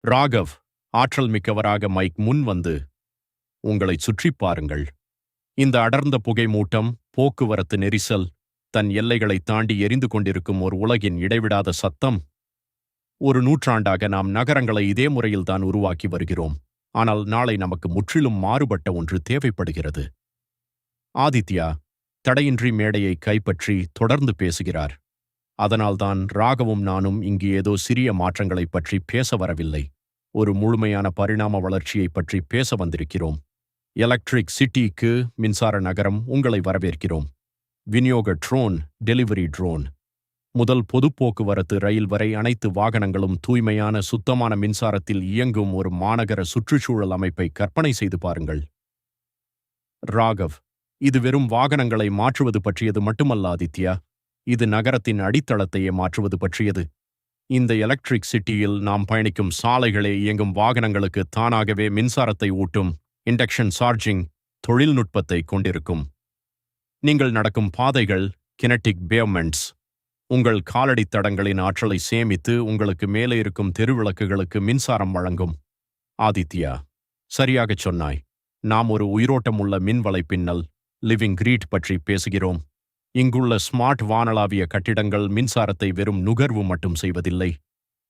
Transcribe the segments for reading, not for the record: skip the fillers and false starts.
ராகவ் ஆற்றல் மிக்கவராக மைக் முன் வந்து, உங்களைச் சுற்றிப் பாருங்கள். இந்த அடர்ந்த புகை மூட்டம், போக்குவரத்து நெரிசல், தன் எல்லைகளைத் தாண்டி எரிந்து கொண்டிருக்கும் ஒரு உலகின் இடைவிடாத சத்தம். ஒரு நூற்றாண்டாக நாம் நகரங்களை இதே முறையில்தான் உருவாக்கி வருகிறோம். ஆனால் நாளை நமக்கு முற்றிலும் மாறுபட்ட ஒன்று தேவைப்படுகிறது. ஆதித்யா தடையின்றி மேடையை கைப்பற்றி தொடர்ந்து பேசுகிறார். அதனால்தான் ராகவும் நானும் இங்கு ஏதோ சிறிய மாற்றங்களைப் பற்றி பேச வரவில்லை. ஒரு முழுமையான பரிணாம வளர்ச்சியைப் பற்றி பேச வந்திருக்கிறோம். எலக்ட்ரிக் சிட்டிக்கு மின்சார நகரம் உங்களை வரவேற்கிறோம். விநியோக ட்ரோன், டெலிவரி ட்ரோன் முதல் பொது போக்குவரத்து ரயில் வரை அனைத்து வாகனங்களும் தூய்மையான சுத்தமான மின்சாரத்தில் இயங்கும் ஒரு மாநகர சுற்றுச்சூழல் அமைப்பை கற்பனை செய்து பாருங்கள். ராகவ், இது வெறும் வாகனங்களை மாற்றுவது பற்றியது மட்டுமல்ல ஆதித்யா, இது நகரத்தின் அடித்தளத்தையே மாற்றுவது பற்றியது. இந்த எலக்ட்ரிக் சிட்டியில் நாம் பயணிக்கும் சாலைகளே இயங்கும் வாகனங்களுக்கு தானாகவே மின்சாரத்தை ஊட்டும் இண்டக்ஷன் சார்ஜிங் தொழில்நுட்பத்தை கொண்டிருக்கும். நீங்கள் நடக்கும் பாதைகள் கினெட்டிக் பேவ்மெண்ட்ஸ் உங்கள் காலடி தடங்களின் ஆற்றலை சேமித்து உங்களுக்கு மேலே இருக்கும் தெருவிளக்குகளுக்கு மின்சாரம் வழங்கும். ஆதித்யா, சரியாகச் சொன்னாய். நாம் ஒரு உயிரோட்டமுள்ள மின் வலைப்பின்னல் லிவிங் கிரீட் பற்றி பேசுகிறோம். இங்குள்ள ஸ்மார்ட் வானளாவிய கட்டிடங்கள் மின்சாரத்தை வெறும் நுகர்வு மட்டும் செய்வதில்லை.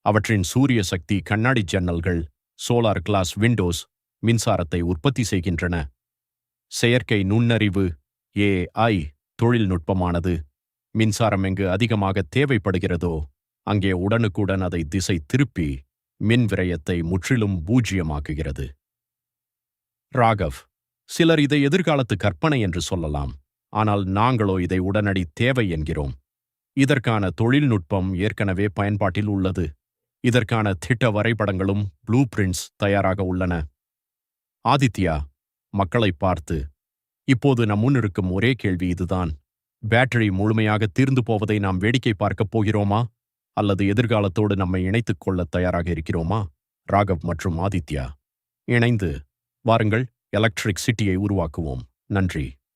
அவற்றின் சூரிய சக்தி கண்ணாடி ஜன்னல்கள், சோலார் கிளாஸ் விண்டோஸ் மின்சாரத்தை உற்பத்தி செய்கின்றன. செயற்கை நுண்ணறிவு AI தொழில்நுட்பமானது மின்சாரம் எங்கு அதிகமாக தேவைப்படுகிறதோ அங்கே உடனுக்குடன் அதை திசை திருப்பி மின் விரயத்தை முற்றிலும் பூஜ்ஜியமாக்குகிறது. ராகவ், சிலர் இதை எதிர்காலத்து கற்பனை என்று சொல்லலாம். ஆனால் நாங்களோ இதை உடனடி தேவை என்கிறோம். இதற்கான தொழில்நுட்பம் ஏற்கனவே பயன்பாட்டில் உள்ளது. இதற்கான திட்ட வரைபடங்களும் ப்ளூ பிரிண்ட்ஸ் தயாராக உள்ளன. ஆதித்யா மக்களை பார்த்து, இப்போது நம் முன் இருக்கும் ஒரே கேள்வி இதுதான். பேட்டரி முழுமையாக தீர்ந்து போவதை நாம் வேடிக்கை பார்க்கப் போகிறோமா, அல்லது எதிர்காலத்தோடு நம்மை இணைத்துக் கொள்ளத் தயாராக இருக்கிறோமா? ராகவ் மற்றும் ஆதித்யா, இணைந்து வாருங்கள், எலக்ட்ரிக் சிட்டியை உருவாக்குவோம். நன்றி.